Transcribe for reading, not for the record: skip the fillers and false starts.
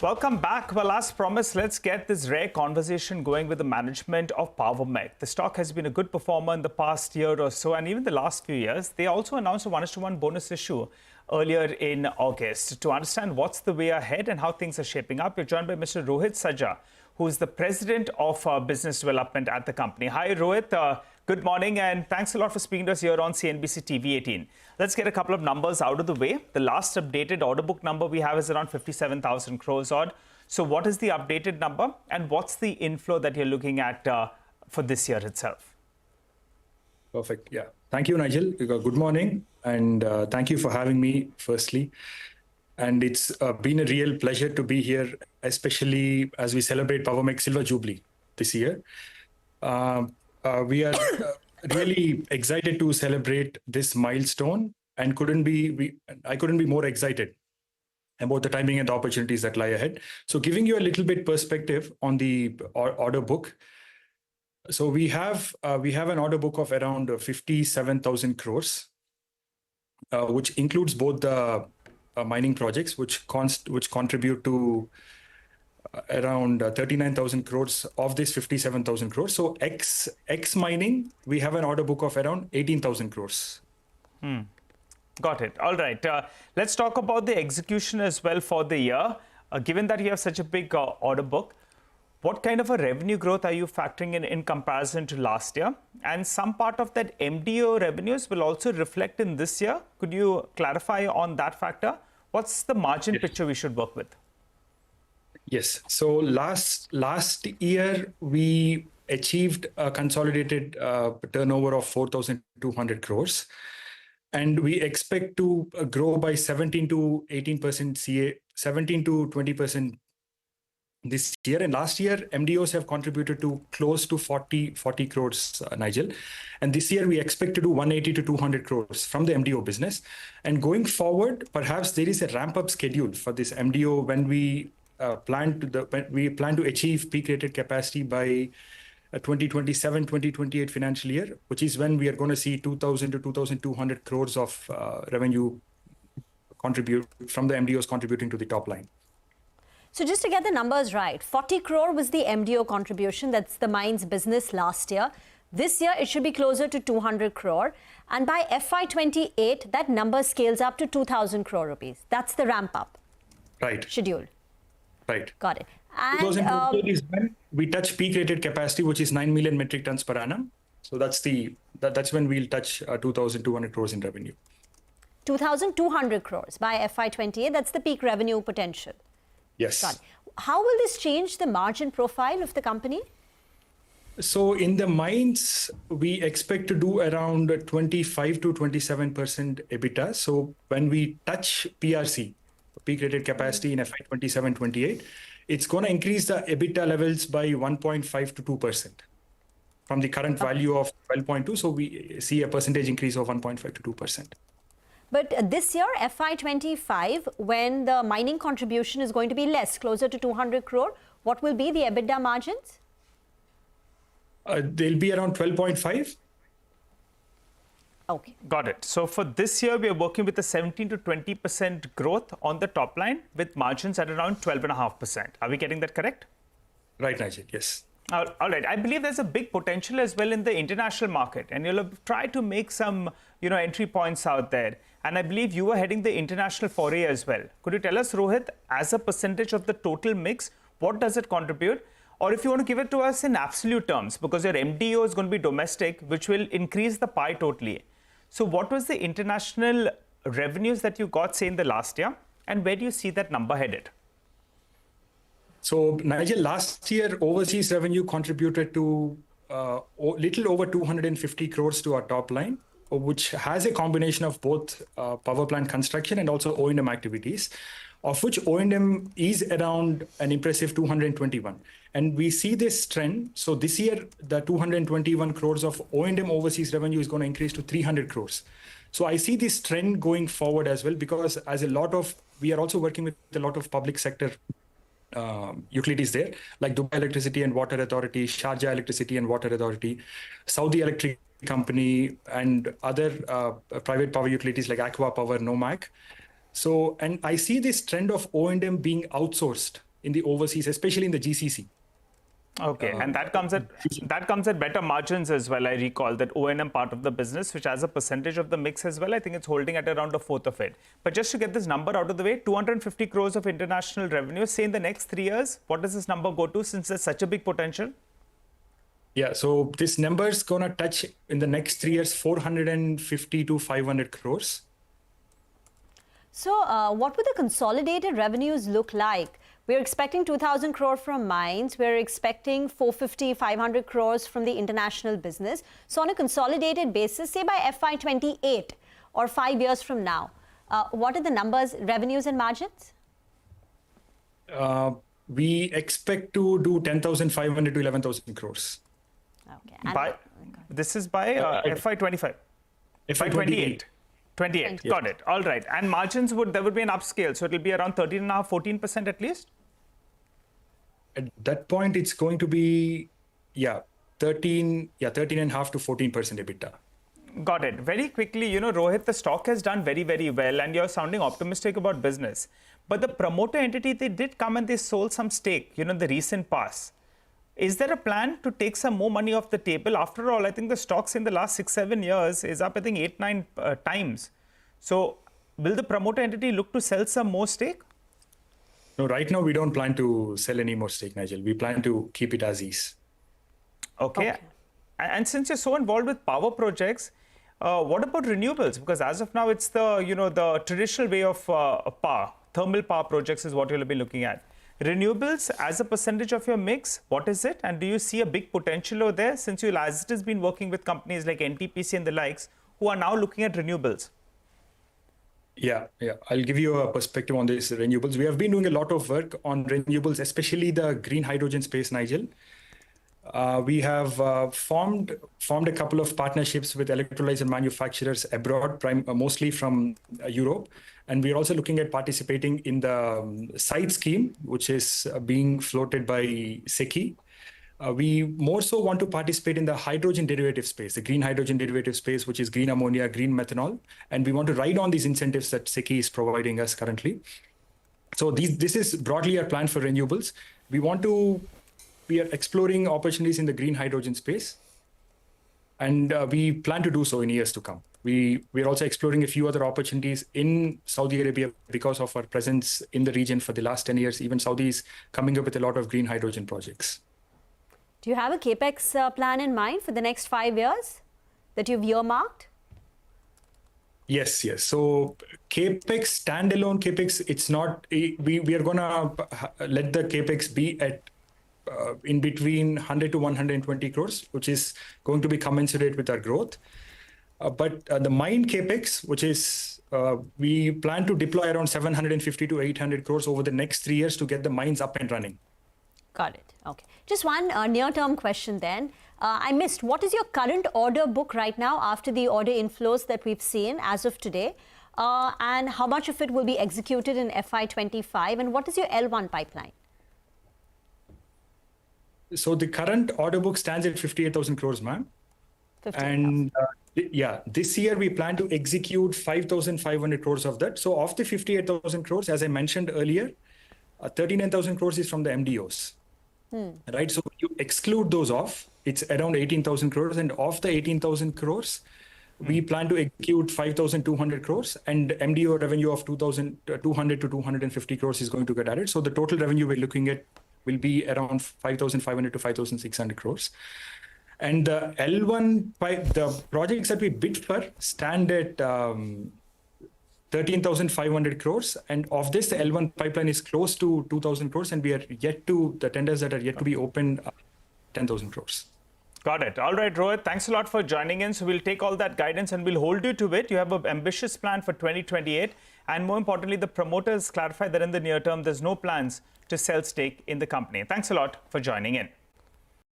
Welcome back. Well, as promised, let's get this rare conversation going with the management of Mech. The stock has been a good performer in the past year or so, and even the last few years. They also announced a 1:1 bonus issue earlier in August. To understand what's the way ahead and how things are shaping up, we're joined by Mr. Rohit Sajja, who is the President of Business Development at the company. Hi, Rohit. Good morning, and thanks a lot for speaking to us here on CNBC TV18. Let's get a couple of numbers out of the way. The last updated order book number we have is around 57,000 crores odd. So what is the updated number, and what's the inflow that you're looking at for this year itself? Perfect. Yeah. Thank you, Nigel. Good morning, and thank you for having me, firstly. And it's been a real pleasure to be here, especially as we celebrate Mech Silver Jubilee this year. We are really excited to celebrate this milestone, and I couldn't be more excited about the timing and the opportunities that lie ahead. So giving you a little bit perspective on the order book. So we have an order book of around 57,000 crores, which includes both the mining projects, which contribute to around 39,000 crores of this 57,000 crores. So X mining, we have an order book of around 18,000 crores. Got it. All right. Let's talk about the execution as well for the year. Given that you have such a big order book, what kind of a revenue growth are you factoring in comparison to last year? And some part of that MDO revenues will also reflect in this year. Could you clarify on that factor? What's the margin picture we should work with? Yes. So last year, we achieved a consolidated turnover of 4,200 crores. And we expect to grow by 17 to 18%, 17 to 20% this year. And last year, MDOs have contributed to close to 40 crores, Nigel. And this year, we expect to do 180 to 200 crores from the MDO business. And going forward, perhaps there is a ramp-up schedule for this MDO when we plan to achieve peak rated capacity by 2027-2028 financial year, which is when we are going to see 2,000 to 2,200 crores of revenue contribute from the MDOs contributing to the top line. So just to get the numbers right, 40 crore was the MDO contribution, that's the mines business last year. This year, it should be closer to 200 crore. And by FY28, that number scales up to 2,000 crore rupees. That's the ramp up. Right. Schedule. Right. Got it. And 2028 is when we touch peak rated capacity, which is 9 million metric tons per annum. So that's when we'll touch 2,200 crores in revenue. 2,200 crores by FY28. That's the peak revenue potential. Yes. Got it. How will this change the margin profile of the company? So in the mines, we expect to do around 25 to 27% EBITDA. So when we touch PRC, peak rated capacity in FY 27-28, it's going to increase the EBITDA levels by 1.5 to 2% from the current value of 12.2. So we see a percentage increase of 1.5 to 2%. But this year, FY25, when the mining contribution is going to be less, closer to 200 crore, what will be the EBITDA margins? They'll be around 12.5. Okay. Got it. So for this year, we are working with a 17 to 20% growth on the top line with margins at around 12.5%. Are we getting that correct? Right, Nigel. Yes. All right. I believe there's a big potential as well in the international market, and you'll try to make some, entry points out there. And I believe you were heading the international foray as well. Could you tell us, Rohit, as a percentage of the total mix, what does it contribute? Or if you want to give it to us in absolute terms, because your MDO is going to be domestic, which will increase the pie totally. So what was the international revenues that you got, say, in the last year? And where do you see that number headed? So, Nigel, last year, overseas revenue contributed to little over 250 crores to our top line, which has a combination of both power plant construction and also O&M activities, of which O&M is around an impressive 221. And we see this trend. So this year, the 221 crores of O&M overseas revenue is going to increase to 300 crores. So I see this trend going forward as well, because we are also working with a lot of public sector utilities there, like Dubai Electricity and Water Authority, Sharjah Electricity and Water Authority, Saudi Electric Company, and other private power utilities like Aqua Power, Nomac. So, and I see this trend of O&M being outsourced in the overseas, especially in the GCC. Okay, and that comes at better margins as well. I recall that O&M part of the business, which as a percentage of the mix as well, I think it's holding at around a fourth of it. But just to get this number out of the way, 250 crores of international revenue, say in the next 3 years, what does this number go to since there's such a big potential? Yeah, so this number is going to touch in the next 3 years 450 to 500 crores. So what would the consolidated revenues look like? We're expecting 2,000 crore from mines. We're expecting 450, 500 crores from the international business. So on a consolidated basis, say by FY28 or 5 years from now, what are the numbers, revenues and margins? We expect to do 10,500 to 11,000 crores. Okay. This is by FY25. FY28. 28, got it. All right. And margins there would be an upscale. So it'll be around 13.5%, 14% at least? At that point, it's going to be, 13.5 to 14% EBITDA. Got it. Very quickly, Rohit, the stock has done very, very well and you're sounding optimistic about business. But the promoter entity, they did come and they sold some stake, in the recent past. Is there a plan to take some more money off the table? After all, I think the stocks in the last 6-7 years is up, I think, 8-9 times. So will the promoter entity look to sell some more stake? No, right now we don't plan to sell any more stake, Nigel. We plan to keep it as is. Okay. And since you're so involved with power projects, what about renewables? Because as of now, it's the traditional way of power. Thermal power projects is what you'll be looking at. Renewables as a percentage of your mix, what is it? And do you see a big potential over there since you, as it has been working with companies like NTPC and the likes who are now looking at renewables? Yeah. I'll give you a perspective on this renewables. We have been doing a lot of work on renewables, especially the green hydrogen space, Nigel. We have formed a couple of partnerships with electrolyzer manufacturers abroad, mostly from Europe. And we're also looking at participating in the side scheme, which is being floated by SECI. We more so want to participate in the hydrogen derivative space, the green hydrogen derivative space, which is green ammonia, green methanol. And we want to ride on these incentives that SECI is providing us currently. So this is broadly our plan for renewables. We are exploring opportunities in the green hydrogen space. And we plan to do so in years to come. We're also exploring a few other opportunities in Saudi Arabia because of our presence in the region for the last 10 years. Even Saudi is coming up with a lot of green hydrogen projects. Do you have a capex plan in mind for the next 5 years that you've earmarked? Yes. So capex, standalone capex, it's not. We are gonna let the capex be at in between 100 to 120 crores, which is going to be commensurate with our growth. But the mine capex, which is we plan to deploy around 750 to 800 crores over the next 3 years to get the mines up and running. Got it. Okay. Just one near-term question then. I missed, what is your current order book right now after the order inflows that we've seen as of today? And how much of it will be executed in FY25? And what is your L1 pipeline? So the current order book stands at 58,000 crores, ma'am. And this year we plan to execute 5,500 crores of that. So of the 58,000 crores, as I mentioned earlier, 39,000 crores is from the MDOs. Right? So you exclude those off, it's around 18,000 crores. And of the 18,000 crores, we plan to execute 5,200 crores and MDO revenue of 2,200 to 250 crores is going to get added. So the total revenue we're looking at will be around 5,500 to 5,600 crores. And the L1, the projects that we bid for stand at 13,500 crores. And of this, the L1 pipeline is close to 2,000 crores. And the tenders that are yet to be opened, 10,000 crores. Got it. All right, Rohit, thanks a lot for joining in. So we'll take all that guidance and we'll hold you to it. You have an ambitious plan for 2028. And more importantly, the promoters clarify that in the near term, there's no plans to sell stake in the company. Thanks a lot for joining in.